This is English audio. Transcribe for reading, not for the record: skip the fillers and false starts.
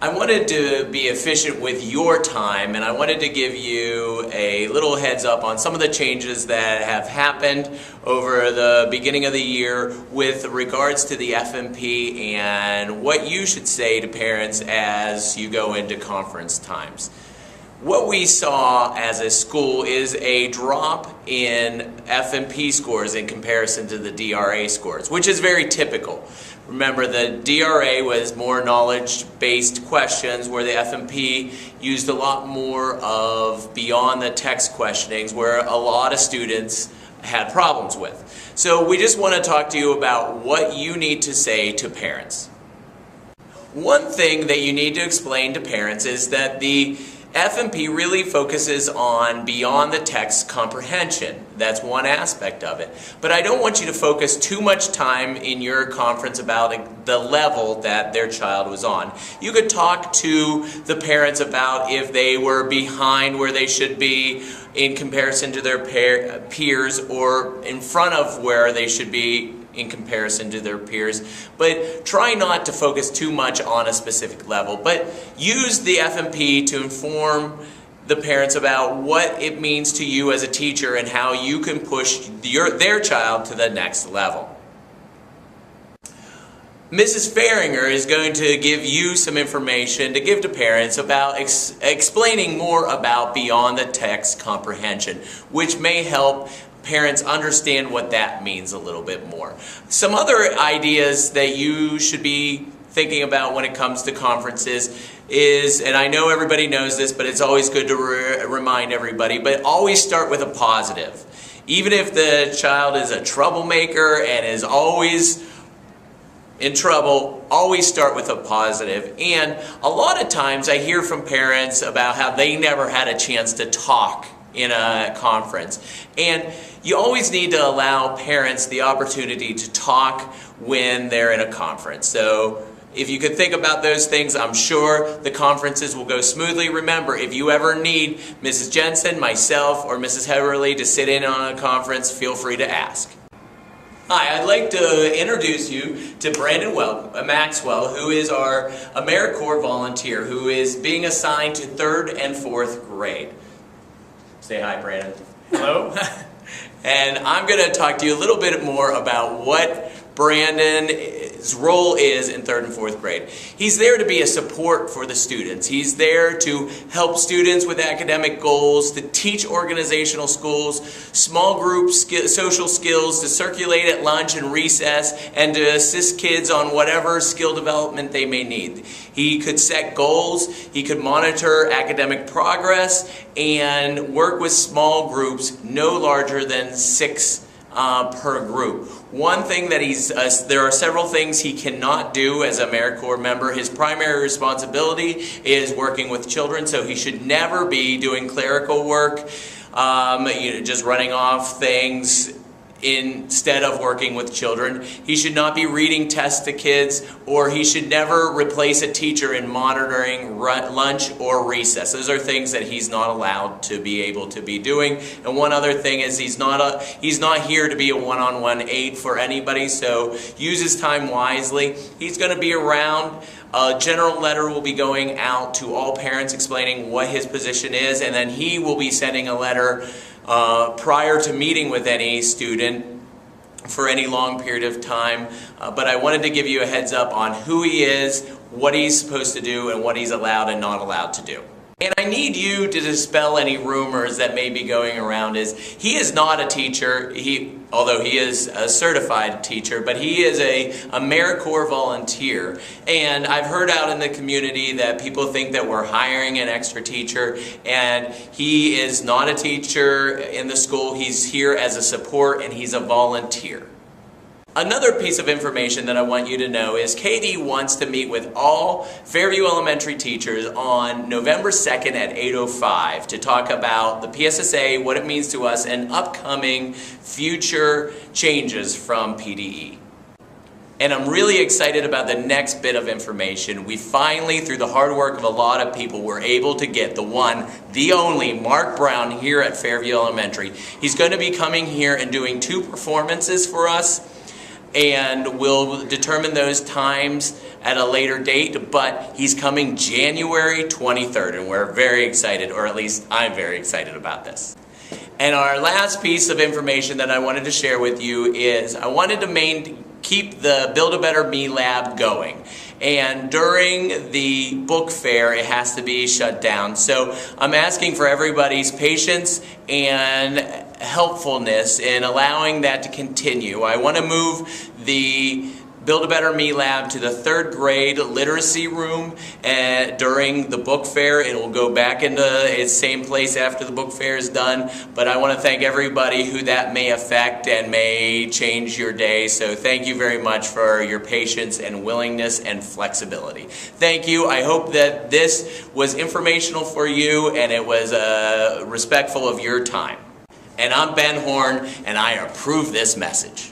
I wanted to be efficient with your time, and I wanted to give you a little heads up on some of the changes that have happened over the beginning of the year with regards to the FMP and what you should say to parents as you go into conference times. What we saw as a school is a drop in FMP scores in comparison to the DRA scores, which is very typical. Remember, the DRA was more knowledge-based questions, where the FMP used a lot more of beyond the text questionings, where a lot of students had problems with. So we just want to talk to you about what you need to say to parents. One thing that you need to explain to parents is that the FMP really focuses on beyond the text comprehension. That's one aspect of it. But I don't want you to focus too much time in your conference about the level that their child was on. You could talk to the parents about if they were behind where they should be in comparison to their peers, or in front of where they should be in comparison to their peers, but try not to focus too much on a specific level, but use the FMP to inform the parents about what it means to you as a teacher and how you can push their child to the next level. Mrs. Faringer is going to give you some information to give to parents about explaining more about beyond the text comprehension, which may help parents understand what that means a little bit more. Some other ideas that you should be thinking about when it comes to conferences is, and I know everybody knows this, but it's always good to remind everybody, but always start with a positive. Even if the child is a troublemaker and is always in trouble, always start with a positive. And a lot of times I hear from parents about how they never had a chance to talk in a conference. And you always need to allow parents the opportunity to talk when they're in a conference. So if you could think about those things, I'm sure the conferences will go smoothly. Remember, if you ever need Mrs. Jensen, myself, or Mrs. Heverly to sit in on a conference, feel free to ask. Hi, I'd like to introduce you to Brandon Maxwell, who is our AmeriCorps volunteer, who is being assigned to 3rd and 4th grade. Say hi, Brandon. Hello. And I'm going to talk to you a little bit more about what Brandon's role is in 3rd and 4th grade. He's there to be a support for the students. He's there to help students with academic goals, to teach organizational skills, small group social skills, to circulate at lunch and recess, and to assist kids on whatever skill development they may need. He could set goals, he could monitor academic progress, and work with small groups no larger than 6 per group. One thing that there are several things he cannot do as a AmeriCorps member. His primary responsibility is working with children, so he should never be doing clerical work, just running off things instead of working with children. He should not be reading tests to kids, or he should never replace a teacher in monitoring lunch or recess. Those are things that he's not allowed to be able to be doing. And one other thing is he's not here to be a one-on-one aide for anybody, so use his time wisely. He's going to be around. A general letter will be going out to all parents explaining what his position is, and then he will be sending a letter prior to meeting with any student for any long period of time. But I wanted to give you a heads up on who he is, what he's supposed to do, and what he's allowed and not allowed to do. And I need you to dispel any rumors that may be going around. He is not a teacher, although he is a certified teacher, but he is a AmeriCorps volunteer. And I've heard out in the community that people think that we're hiring an extra teacher, and he is not a teacher in the school. He's here as a support, and he's a volunteer. Another piece of information that I want you to know is KD wants to meet with all Fairview Elementary teachers on November 2nd at 8:05 to talk about the PSSA, what it means to us, and upcoming future changes from PDE. And I'm really excited about the next bit of information. We finally, through the hard work of a lot of people, were able to get the one, the only, Mark Brown here at Fairview Elementary. He's going to be coming here and doing 2 performances for us, and we'll determine those times at a later date, but he's coming January 23rd, and we're very excited, or at least I'm very excited about this. And our last piece of information that I wanted to share with you is I wanted to keep the Build a Better Me Lab going. And during the book fair, it has to be shut down. So I'm asking for everybody's patience and helpfulness in allowing that to continue. I want to move the Build a Better Me Lab to the 3rd grade literacy room during the book fair. It will go back into its same place after the book fair is done, but I want to thank everybody who that may affect and may change your day. So thank you very much for your patience and willingness and flexibility. Thank you. I hope that this was informational for you and it was respectful of your time. And I'm Ben Horn, and I approve this message.